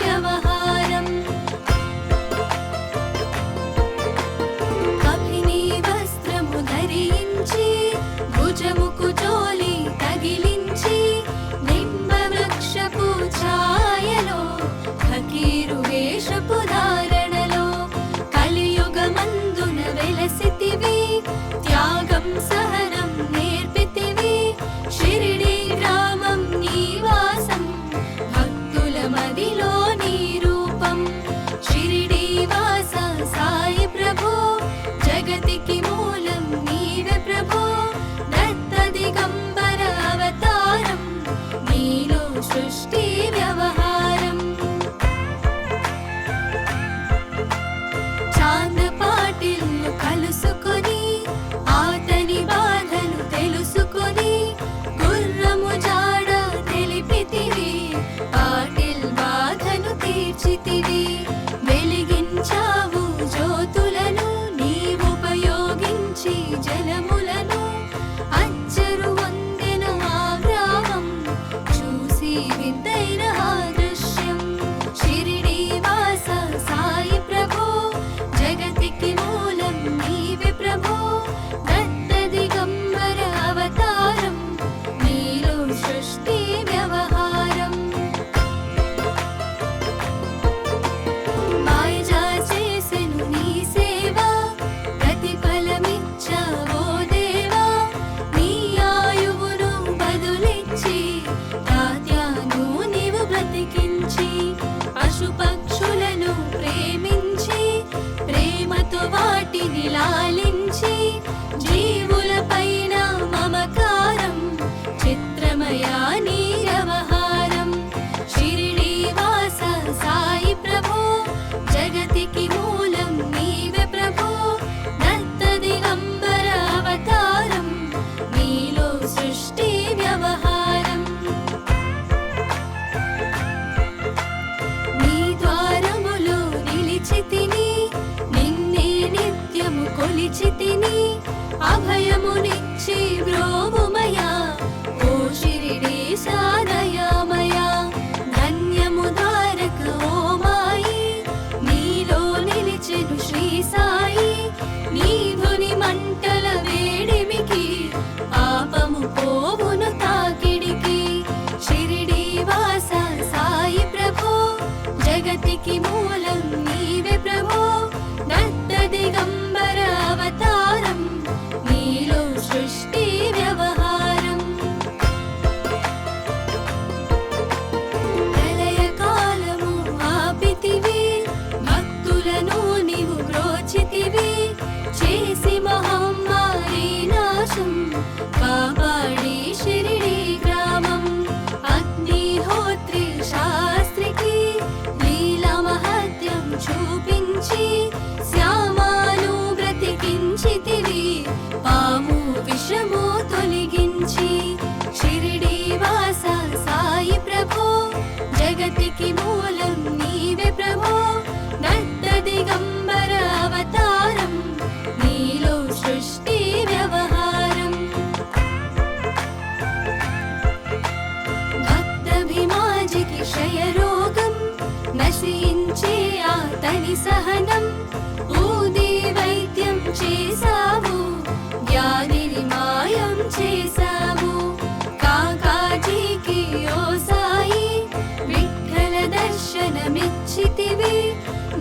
వ్యవహారం అభినీ వస్త్రము ధరించి భుజముకు జోలి తగిలించి నింబ వృక్షపు ఛాయలో ఫకీరు వేషపు ధారణలో కలియుగమందున వెలసితివి త్యాగం సహనం నేర్పితివి షిరిడి గ్రామం నీవాసం భక్తుల మదిలో నీ రూపం షిరిడి వాస సాయి ప్రభు జగతికి మూలం నీవే ప్రభు దత్త దిగంబర అవతారం నీలో సృష్టి వ్యవహారం చాంద పాటిల్ను కలుసుకొని ఆతని బాధలు తెలుసుకొని గుర్రము జాడ తెలిపితివి పాటిల్ బాధను తీర్చితివి వెలిగించావు జ్యోతులను నీవుపయోగించి జలములను అచ్చరు వందెన ఆ గ్రామం చూసి వింతైన ఆ దృశ్యం షిరిడి వాస సాయి ప్రభు జగతికి మూలం నీవే ప్రభు దత్త దిగంబర అవతారం నీలో సృష్టి వ్యవహారం మాయజా చేసెను నీ సేవ ప్రతిఫలమిచ్చావో దేవా నీ ఆయువును బదులిచ్చి తాత్యాను నీవు బ్రతికించి పశుపక్షులను ప్రేమించి ప్రేమతో వాటిని లాలించి జీవుల పైన మమకారం చిత్రమయా నీ వ్యవహారం షిరిడి వాస సాయి ప్రభు జగతికి మూలం నీవే ప్రభు దత్త దిగంబర అవతారం నీలో సృష్టి వ్యవహారం నీ ద్వారములో నిలిచితిని నిన్నే నిత్యము కొలిచితిని అభయమునిచ్చి బ్రోవుమయా ఓ షిరిడి సాదయామయా ధన్యము ధారక ఓ మాయి నీలో నిలిచెను శ్రీ సాయి నీ ధుని మంటల వేడిమికి పాపము పోవును తాకిడికి షిరిడి వాస సాయి ప్రభు జగతికి మూలం నీవే ప్రభు దత్త దిగంబర అవతారం నీలో సృష్టి వ్యవహారం ప్రళయ కాలము ఆపితివి భక్తులను నీవు బ్రోచితివి చేసి మహమ్మారి నాశం కాపాడి షిరిడి గ్రామం అగ్నిహోత్రి శాస్త్రికి లీలా మహత్యం చూపించి శ్యామాను బ్రతికించితివి పాము విషము తొలగించి షిరిడి వాస సాయి ప్రభు జగతికి మూలం నీవే ప్రభు దత్త దిగంబర అవతారం నీలో సృష్టి వ్యవహారం భక్తభిమాజికి క్షయరోగం నశించే ఆతని సహనం ఊది వైద్యం చేసావు వ్యాధిని మాయం చేసావు కాకాజీకి ఓ సాయి విఠల దర్శనమిచ్చితివి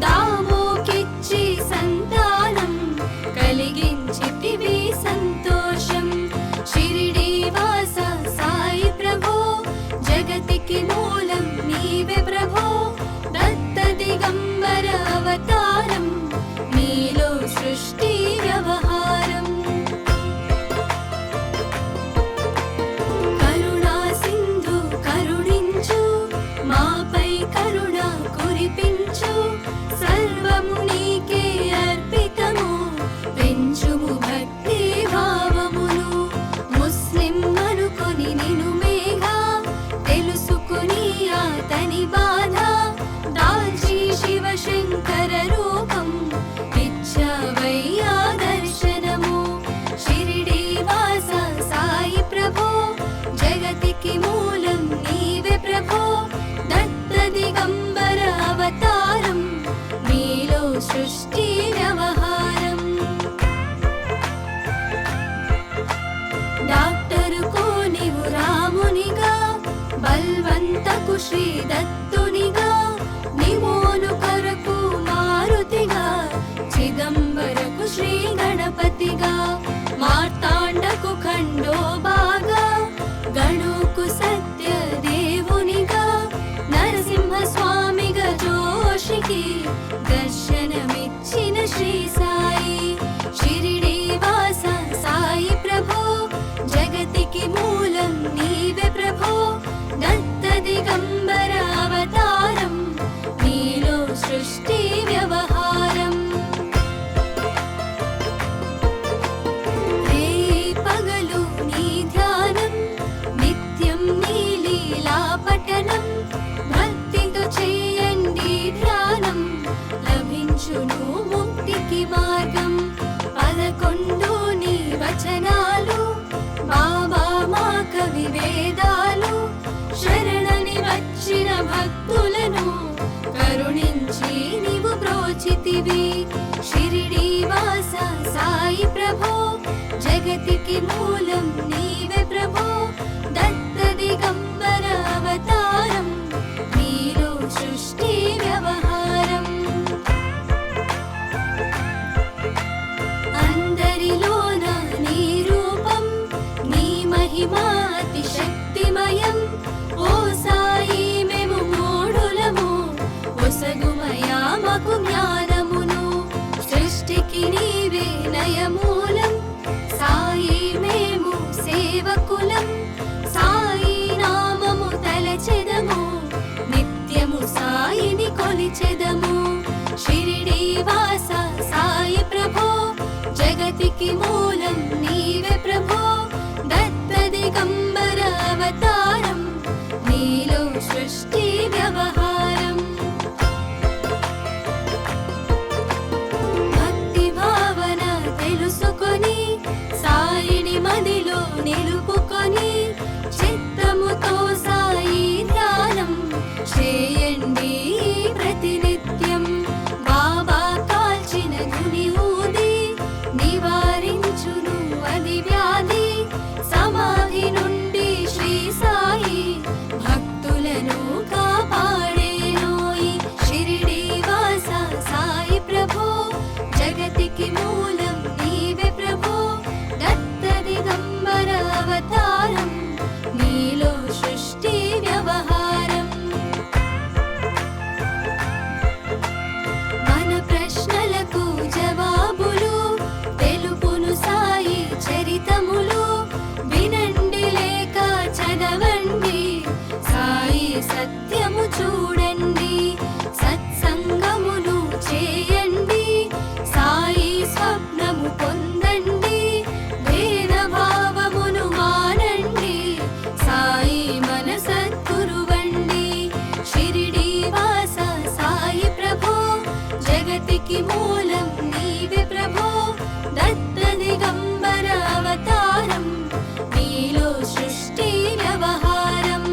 దామోకిచ్చి సంతానం కలిగించితివి సంతోషం షిరిడి వాస సాయి ప్రభు జగతికి మూలం నీవే ప్రభు దత్త దిగంబర అవతారం నీలో సృష్టి వ్యవహారం కరుణా సింధు కరుణించు మాపై కరుణ కురిపించు దర్శనమిచ్చిన శ్రీ సాయి షిరిడి వాస సాయి ప్రభో జగతికి మూలం నీవే ప్రభో దత్త దిగంబర అవతారం నీలో సృష్టి వ్యవహారం రే పగలు నీ ధ్యానం నిత్యం నీ లీలా పఠనం భక్తితో చేయండి ధ్యానం లభించును ముక్తికి మార్గం 11 నీ వచనాలు బాబా మా కవి వేదాలు శరణని వచ్చిన భక్తులను కరుణించి నీవు బ్రోచితివి షిరిడి వాస సాయి ప్రభో జగతికి మూలం నీవే ప్రభో దత్త దిగంబర అవతారం నీలో సృష్టి వ్యవహారం అందరిలోన నీ రూపం నీ మహిమా అతి శక్తిమయం ఓ సాయి మేము మూఢులము ఒసగుమయా మాకు జ్ఞానమును సృష్టికి నీవే నయమూలం సాయి మేము సేవకులం సాయి నామము తలచెదము నిత్యము సాయిని కొలిచెదము షిరిడి వాస సాయి ప్రభో జగతికి మూలం నీవే ప్రభో దత్త దిగంబర అవతారం నీలో సృష్టి వ్యవహారం భక్తి భావన తెలుసుకొని సాయిని మదిలో నిలుపుకొని చిత్తముతో సాయి ధ్యానం చేయండి ప్రతినిత్యం బాబా కాల్చిన గుని ఊది నివారించును అది వ్యాధి సమాధి నుండి శ్రీ సాయి భక్తులను కాపాడేనోయి షిరిడి వాస సాయి ప్రభో జగతికి మూలం నీవే ప్రభో దత్త దిగంబర అవతారం నీలో సృష్టి వ్యవహారం మన ప్రశ్నలకు జవాబులు తెలుపును సాయి చరితములు వినండి లేక చదవండి సాయి సత్యము చూడండి సత్సంగమును చేయండి సాయి స్వప్నము పొందండి భేద భావమును మానండి సాయి మన సద్గురువండి షిరిడి వాస సాయి ప్రభో జగతికి మూలం నీవే ప్రభో దత్త దిగంబర అవతారం నీలో సృష్టి వ్యవహారం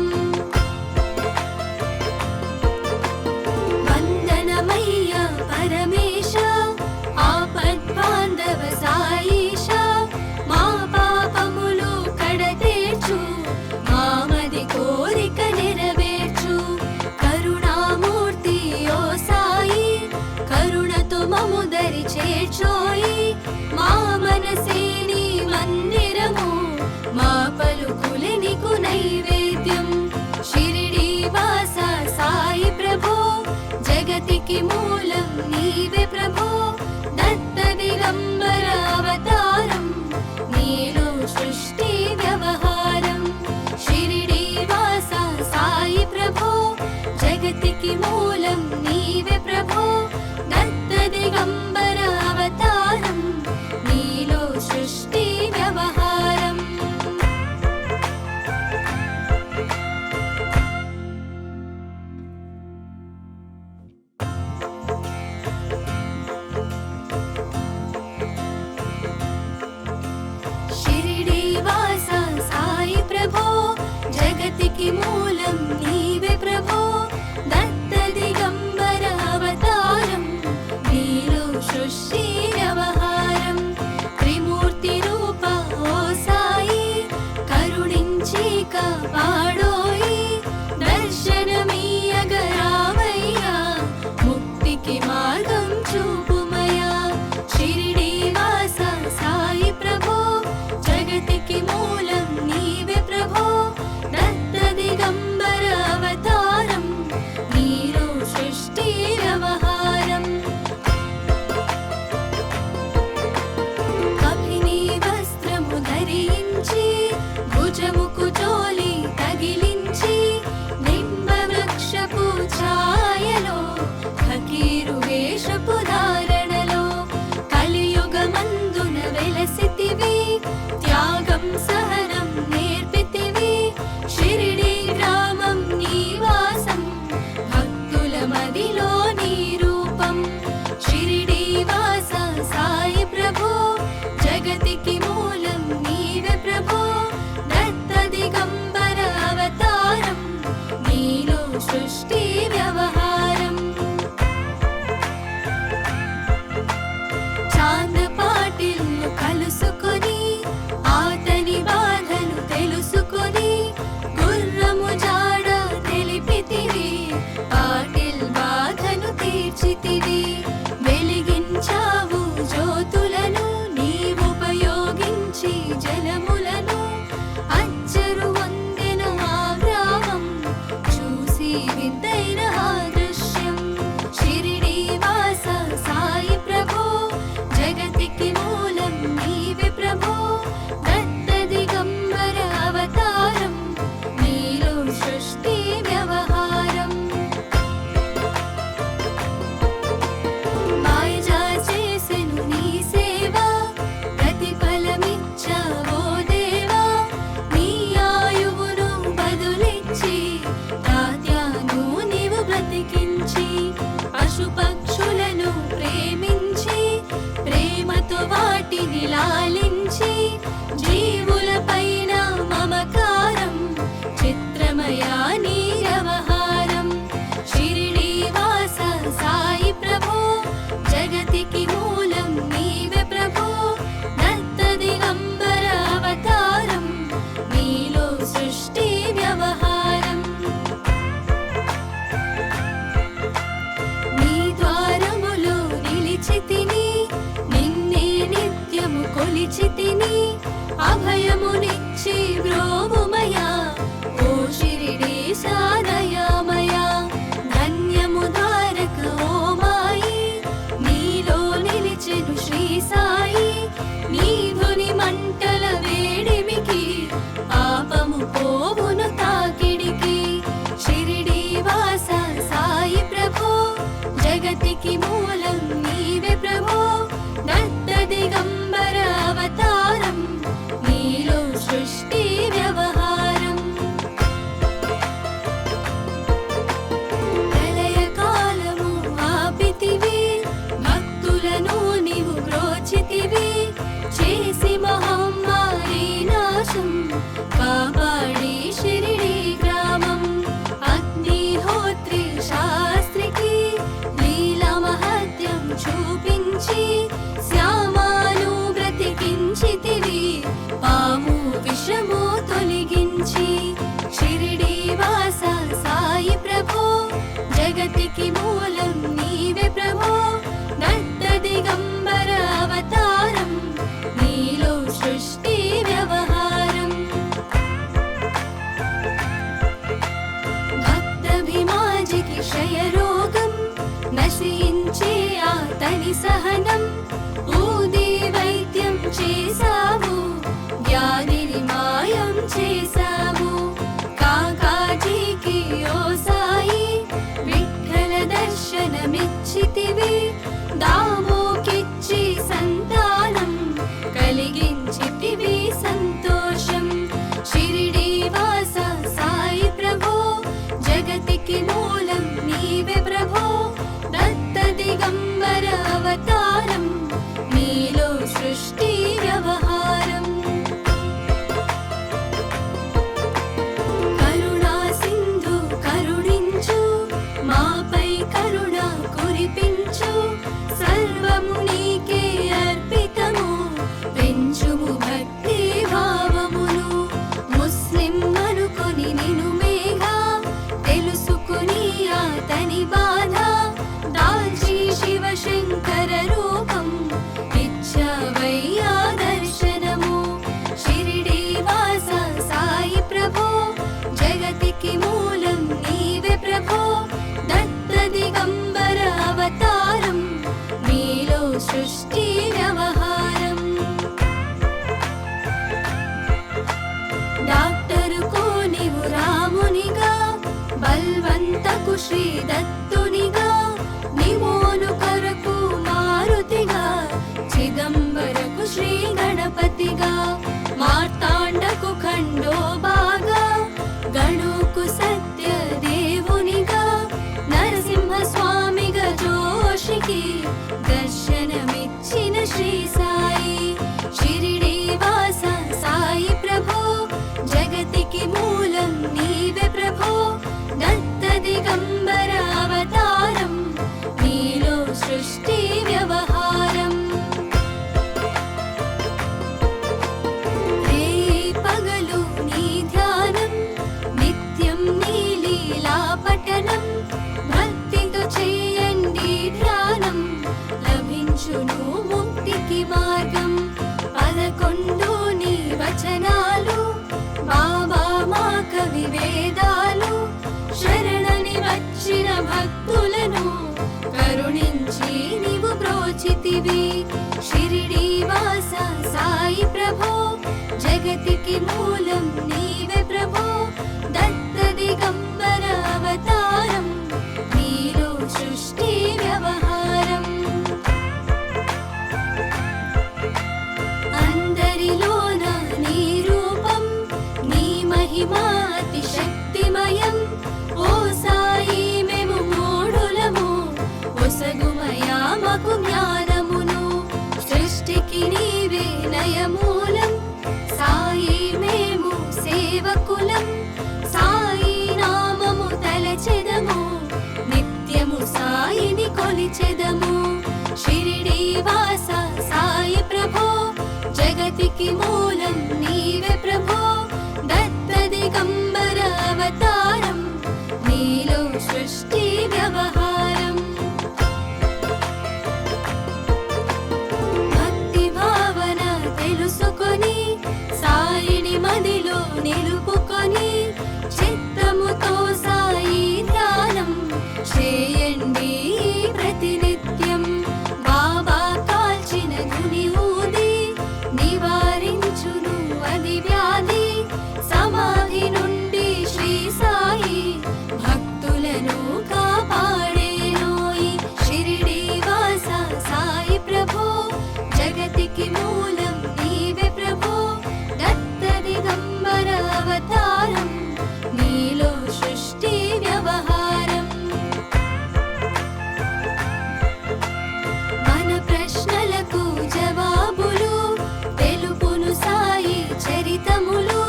వందనమయ్య పరమేశ ఆపద్బాంధవ సాయిష మా పాపములు కడతేర్చు మామది కోరిక నెరవేర్చు కరుణామూర్తి ఓ సాయి కరుణతో మము దరి చేర్చోయి మా మనసే నీ మందిరము మా పలుకులే నీకు నైవేద్యం షిరిడి వాస సాయి ప్రభో జగతికి మూలం నీవే ప్రభో దత్త దిగంబర అవతారం నీలో సృష్టి వ్యవహారం షిరిడి వాస సాయి ప్రభో జగతికి మూలం నీవే ప్రభో దత్త దిగంబర అవతారం నీలో సృష్టి వ్యవహారం షిరిడి వాస సాయి ప్రభో జగతికి మూలం నీవే ప్రభో దత్త దిగంబర అవతారం నీలో సృష్టి వ్యవహారం త్రిమూర్తి రూప ఓ సాయి కరుణించి కాపాడోయి దర్శనమీయగరావయ్యా ముక్తికి మార్గం చూపుమయా షిరిడి వాస సాయి ప్రభో జగతికి మూలం నీవే ప్రభో దత్త దిగంబర వాటిలో నీ రూపం. షిరిడి వాస సాయి ప్రభో జగతికి మూలం నీవే ప్రభో. దత్త దిగంబర అవతారం నీలో సృష్టి వ్యవహారం. చాంద పాటిల్ను కలుసుకొని ఆతని బాధను తెలుసుకొని గుర్రము జాడ తెలిపితివి. పాటిల్ బాధను తీర్చితివి. వెలిగించావు జ్యోతులను నీవుపయోగించి జలములను. అచ్చరు వందెన ఆ గ్రామం చూసి వింతైన ఆ దృశ్యం. షిరిడి వాస సాయి ప్రభో జగతికి మూలం నీవే ప్రభో. దత్త దిగంబర అవతారం నీలో సృష్టి వ్యవహారం. మాయజా చేసెను నీ సేవ ప్రతిఫలమిచ్చావో దేవా. నీ ఆయువును బదులిచ్చి తాత్యాను నీవు బ్రతికించి. పశుపక్షులను ప్రేమించి ప్రేమతో వాటిని లాలించి. జీవులపైన మమకారం చిత్రమయా నీ వ్యవహారం. షిరిడి వాస సాయి ప్రభో జగతికి మూలం నీవే ప్రభో. దత్త దిగంబర అవతారం నీలో సృష్టి వ్యవహారం. నీ ద్వారములో నిలిచితిని నిన్నే నిత్యము కొలిచితిని. అభయమునిచ్చి బ్రోవుమయా ఓ షిరిడి సాదయామయా. ధన్యము ధారక ఓ మాయి నీలో నిలిచెను శ్రీ సాయి. నీ ధుని మంటల వేడిమికి పాపము పోవును తాకిడికి. షిరిడి వాస సాయి ప్రభో జగతికి మూలం నీవే ప్రభో. దత్త దిగంబర అవతారం నీలో సృష్టి వ్యవహారం. ప్రళయ కాలము ఆపితివి భక్తులను నీవు బ్రోచితివి. చేసి మహమ్మారి నాశం కాపాడి షిరిడి గ్రామం. అగ్నిహోత్రి శాస్త్రికి లీలా మహత్యం చూపించి శ్యామాను బ్రతికించితివి. పాము విషము తొలగించి. షిరిడి వాస సాయి ప్రభో జగతికి మూలం నీవే ప్రభో. దత్త దిగంబర అవతారం నీలో సృష్టి వ్యవహారం. భక్తభిమాజికి క్షయరోగం నశించే ఆతని సహనం. ఊది వైద్యం చేసావు వ్యాధిని మాయం చేసావు. కాకాజీకి ఓ సాయి విఠ్ఠల దర్శనమిచ్చితివి. దామోకిచ్చి సంతానం కలిగించితివి సంతోషం. షిరిడి వాస సాయి ప్రభో జగతికి మూలం నీవే ప్రభో. దత్త దిగంబర అవతారం నీలో సృష్టి వ్యవహారం. కరుణా సింధు కరుణించు మాపై కరుణ కురిపించు. సర్వము నీకే అర్పితము పెంచుము భక్తి భావమును. ముస్లిం అనుకొని నిను మేఘా తెలుసుకుని ఆతని బాధ. దాల్చి శివశంకర రూపం ఇచ్చవయ్యా దర్శనము. షిరిడి వాస సాయి ప్రభో జగతికి మూలం నీవే ప్రభో. దత్త దిగంబర అవతారం నీలో సృష్టి వ్యవహారం. డాక్టరుకు నీవు రామునిగా బల్వంతకు శ్రీ దత్తునిగా. నిమోను కొరకు మారుతిగా చిదంబరకు శ్రీ గణపతిగా. మార్తాండకు ఖండోబాగా గణుకు సత్య దేవునిగా. నరసింహ స్వామి జగతికి మూలం నీవే ప్రభో దత్త దిగంబర అవతారం నీలో సృష్టి వ్యవహారం అందరిలోన నీ రూపం నీ మహిమా అతి శక్తిమయం ఓ సాయి మేము మూఢులము ఒసగుమయా మాకు జ్ఞానమును సృష్టికి నీవే నయమూలం సాయి మేము సేవకులం సాయి నామము తలచెదము నిత్యము సాయిని కొలిచెదము షిరిడి వాస సాయి ప్రభో జగతికి మూలం నీవే ప్రభో దత్త దిగంబర అవతారం నీలో సృష్టి వ్యవహారం భక్తి భావన తెలుసుకొని సాయిని మదిలో నిలుపుకొని చిత్తముతో సాయి ధ్యానం చేయండి ప్రతినిత్యం బాబా కాల్చిన ధుని ఊది నివారించును అది వ్యాధి సమాధి నుండి శ్రీ సాయి భక్తులను కాపాడేనోయి షిరిడి వాస సాయి ప్రభో జగతికి మూలం నీవే ప్రభో దత్త దిగంబర అవతారం నీలో సృష్టి వ్యవహారం మన ప్రశ్నలకు జవాబులు తెలుపును సాయి చరితములు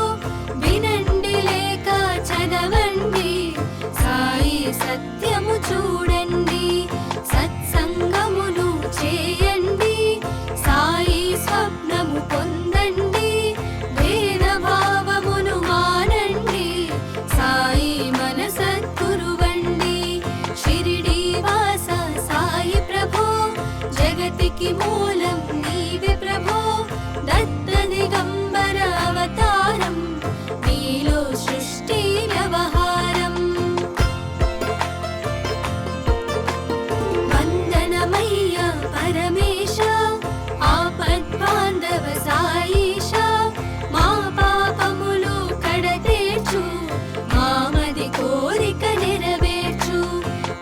వినండి లేక చదవండి సాయి సత్యము చూడండి సత్సంగమును చేయండి సాయి స్వప్నము పొందండి భేద భావమును మానండి సాయి మన సద్గురువండి షిరిడి వాస సాయి ప్రభో జగతికి మూలం నీవే ప్రభో దత్త దిగంబర అవతారం నీలో సృష్టి వ్యవహారం వందనమయ్య పరమేశ ఆపద్బాంధవ సాయిష మా పాపములు కడతేర్చు మామది కోరిక నెరవేర్చు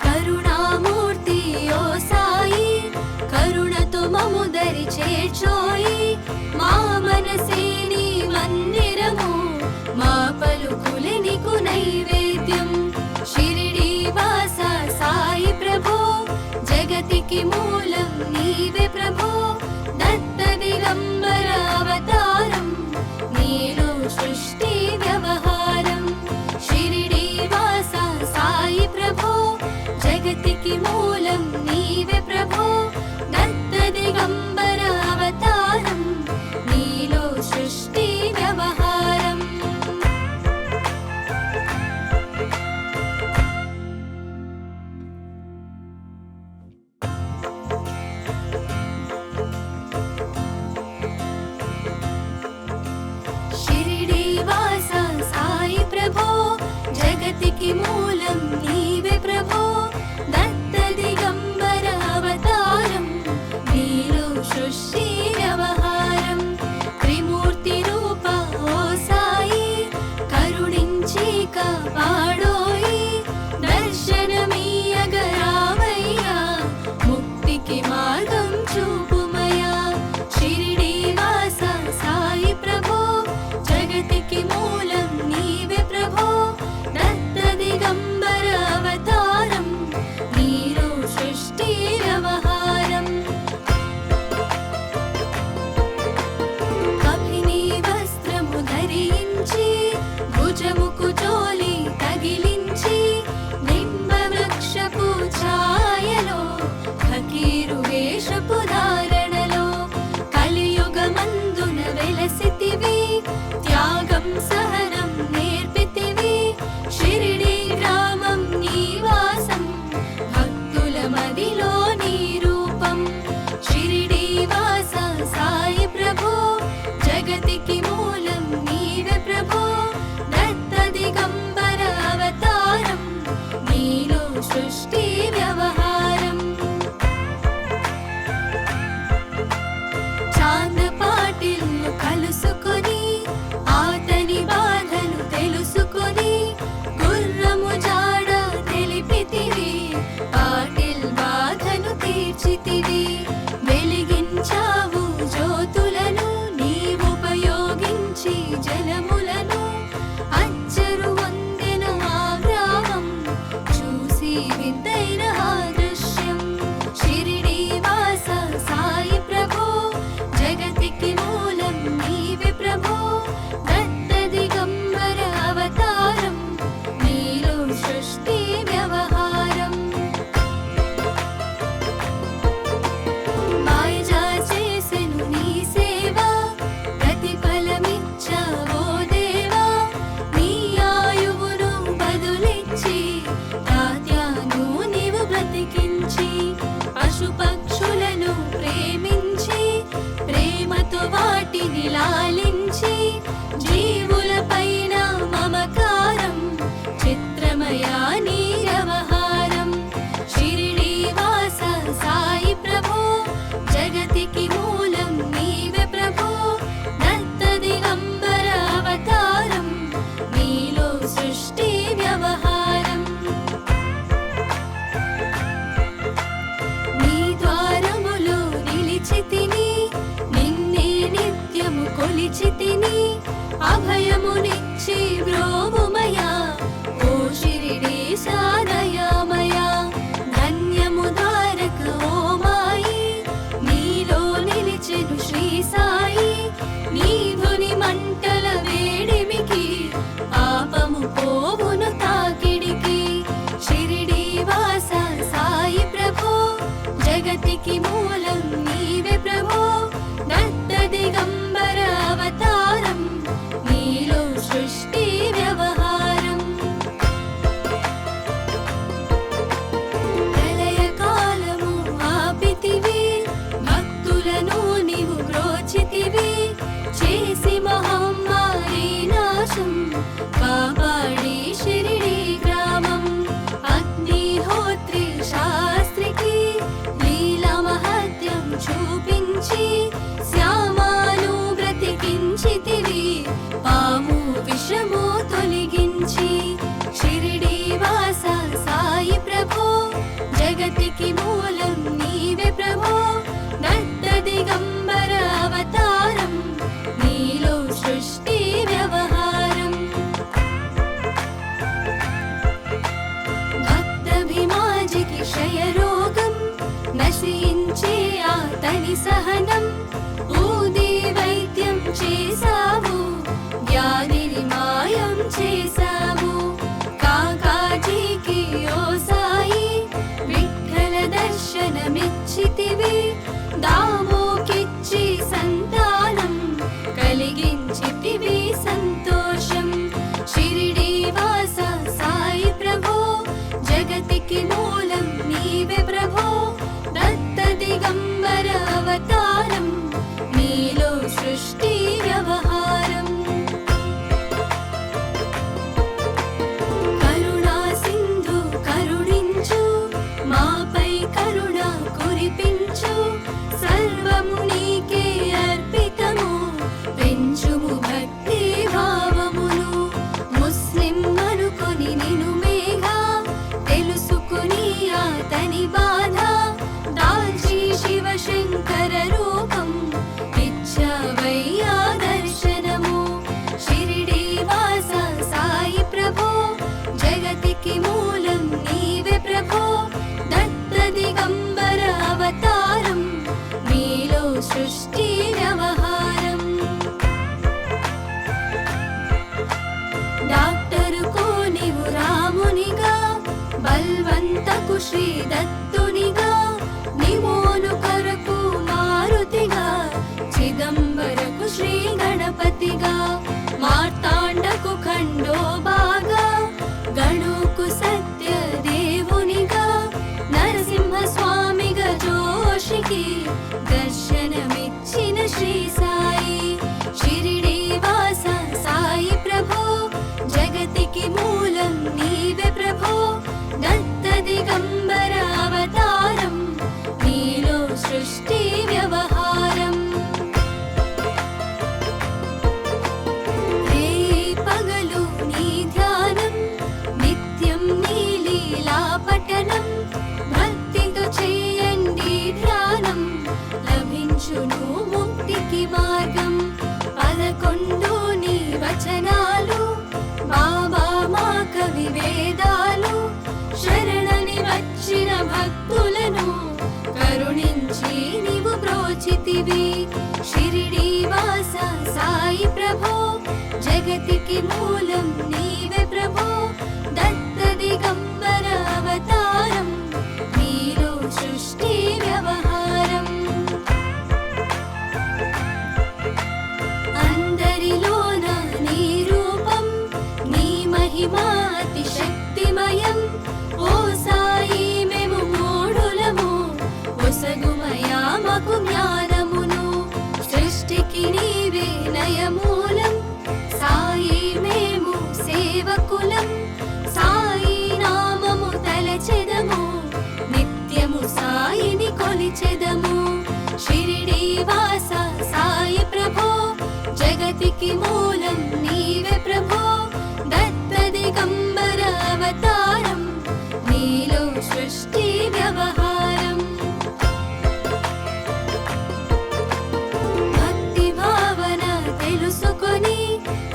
కరుణామూర్తి ఓ సాయి కరుణతో మము దరి చేర్చోయి మా మనసే నీ మందిరము మా పలుకులే నీకు నైవేద్యం షిరిడి వాస సాయి ప్రభో జగతికి మూలం నీవే ప్రభో దత్త దిగంబర అవతారం నీలో సృష్టి వ్యవహారం షిరిడి వాస సాయి ప్రభో జగతికి మూలం నీవే ప్రభో దత్త దిగంబర అవతారం నీలో సృష్టి వ్యవహారం తీర్చితివి. వెలిగించావు జ్యోతులను నీవుపయోగించి జలములను. అచ్చరు వందెన ఆ గ్రామం చూసి వింతైన ఆ దృశ్యం. షిరిడి వాస సాయి ప్రభో జగతికి మూలం నీవే ప్రభో. దత్త దిగంబర అవతారం నీలో సృష్టి వ్యవహారం. మాయజా చేసెను నీ సేవ ప్రతిఫలమిచ్చావో దేవా. నీ ఆయువును బదులిచ్చి తాత్యాను నీవు బ్రతికించి. పశుపక్షులను ప్రేమించి ప్రేమతో వాటిని లాలించి. జీవులపైన మమకారం చిత్రమయా నీ వ్యవహారం. షిరిడి వాస సాయి ప్రభో జగతికి మూలం నీవే ప్రభో. దత్త దిగంబర అవతారం నీలో సృష్టి వ్యవహారం. నీ ద్వారములో నిలిచితిని నిన్నే నిత్యము కొలిచితిని. అభయమునిచ్చి బ్రోవుమయా ఓ షిరిడీశ దయామయా. ధన్యము ద్వారక ఓ మాయి నీలో నిలిచెను శ్రీ సాయి. నీ ధుని మంటల వేడిమికి పాపము పోవును తాకిడికి. షిరిడి వాస సాయి ప్రభో జగతికి మూలం నీవే ప్రభో. దత్త దిగంబర అవతారం నీలో సృష్టి వ్యవహారం. ప్రళయకాలము ఆపితివి భక్తులను నీవు బ్రోచితివి. చేసి మహమ్మారి నాశం కాపాడి షిరిడి గ్రామం. అగ్నిహోత్రి శాస్త్రికి లీలా మహత్యం చూపించి. శ్యామాను బ్రతికించితివి పాము విషము తొలగించి. షిరిడి వాస సాయి ప్రభో జగతికి మూలం నీవే ప్రభో. దత్త దిగంబర అవతారం నీలో సృష్టి వ్యవహారం. భక్తభిమాజికి క్షయరోగం నశించే ఆతని సహనం. ఊది వైద్యం చేసావు వ్యాధిని మాయం చేసావు. కాకాజీకి ఓ సాయి విఠ్ఠల దర్శనమిచ్చితివి. దామోకిచ్చి సంతానం కలిగించితివి సంతోషం. షిరిడి వాస సాయి ప్రభో జగతికి మూలం నీవే ప్రభో. దత్త దిగంబర అవతారం నీలో సృష్టి వ్యవహారం. కరుణా సింధు కరుణించు మాపై కరుణ కురిపించు. సర్వము నీకే అర్పితము పెంచుము భక్తి భావమును. ముస్లిం అనుకొని నిను మేఘా తెలుసుకుని ఆతని బాధ. దాల్చి శివశంకర రూపం ఇచ్చావయ్యా దర్శనము. షిరిడి వాస సాయి ప్రభో జగతికి మూలం నీవే ప్రభో. దత్త దిగంబర అవతారం నీలో సృష్టి వ్యవహారం. డాక్టరుకు నీవు రామునిగా బల్వంతకు శ్రీ దత్తునిగా. నిమోను కొరకు మారుతిగా చిదంబరకు శ్రీ గణపతిగా. మార్తాండకు ఖండోబాగా గణుకు సత్య దేవునిగా. నరసింహ స్వామిగా జోషికి దర్శనమిచ్చిన శ్రీ సాయి. షిరిడి వాస సాయి ప్రభో జగతికి మూలం నీవే ప్రభో. దత్త దిగంబర అవతారం నీలో సృష్టి వ్యవహారం. పఠనం భక్తితో చేయండి జగతికి మూలం నీవే ప్రభో దత్త దిగంబర అవతారం నీలో సృష్టి వ్యవహారం అందరిలోన నీ రూపం నీ మహిమా అతి శక్తిమయం ఓ సాయి మేము మూఢులము ఒసగుమయా మాకు జ్ఞానమును సృష్టికి నీవే నయమూలం సాయి మేము సేవకులం సాయి నామము తలచెదము నిత్యము సాయిని కొలిచెదము షిరిడి వాస సాయి ప్రభో జగతికి మూలం నీవే ప్రభో దత్త దిగంబర అవతారం నీలో సృష్టి వ్యవహారం భక్తి భావన తెలుసుకొని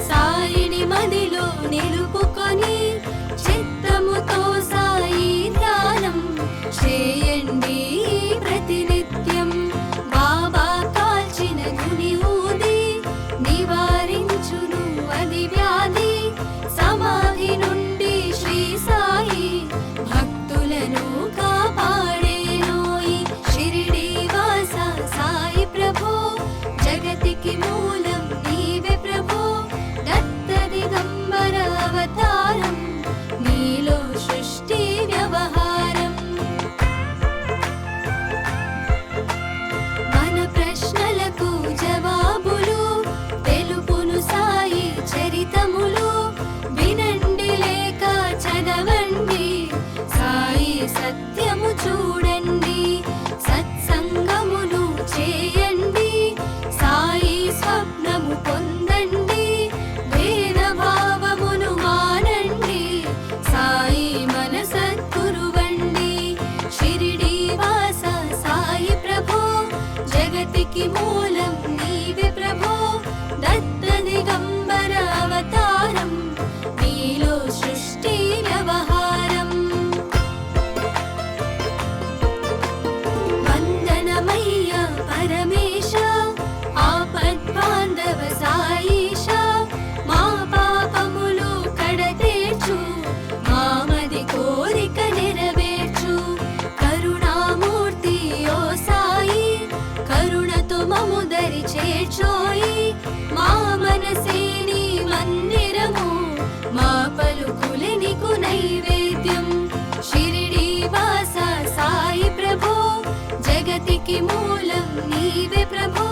సాయిని మదిలో నిలుపుకొని చిత్తముతో సాయి ధ్యానం చేయండి ప్రతినిత్యం బాబా కాల్చిన గుని ఊది నివారించును అది వ్యాధి సమాధి నుండి శ్రీ సాయి భక్తులను కాపాడేనోయి షిరిడి వాస సాయి ప్రభో జగతికి మూలం నీవే ప్రభో దత్త దిగంబర అవతారం నీలో సృష్టి వ్యవహారం మన ప్రశ్నలకు జవాబులు తెలుపును సాయి చరితములు వినండి లేక చదవండి సాయి సత్యము చూడండి సత్సంగమును చేయండి సాయి స్వప్నము పొందండి భేద భావమును మానండి సాయి మన సద్గురువండి షిరిడి వాస సాయి ప్రభో జగతికి మూలం నీవే ప్రభో దత్త దిగంబర అవతారం నీలో సృష్టి వ్యవహారం వందనమయ్య పరమేశ ఆపద్బాంధవ సాయిష మా పాపములు కడతీర్చు మామది కోరిక నెరవేర్చు కరుణామూర్తి ఓ సాయి కరుణతో మము దరి చేర్చోయి మా మనసే నీ మందిరము మా పలుకులే నీకు నైవేద్యం షిరిడి వాస సాయి ప్రభో జగతికి మూలం నీవే ప్రభో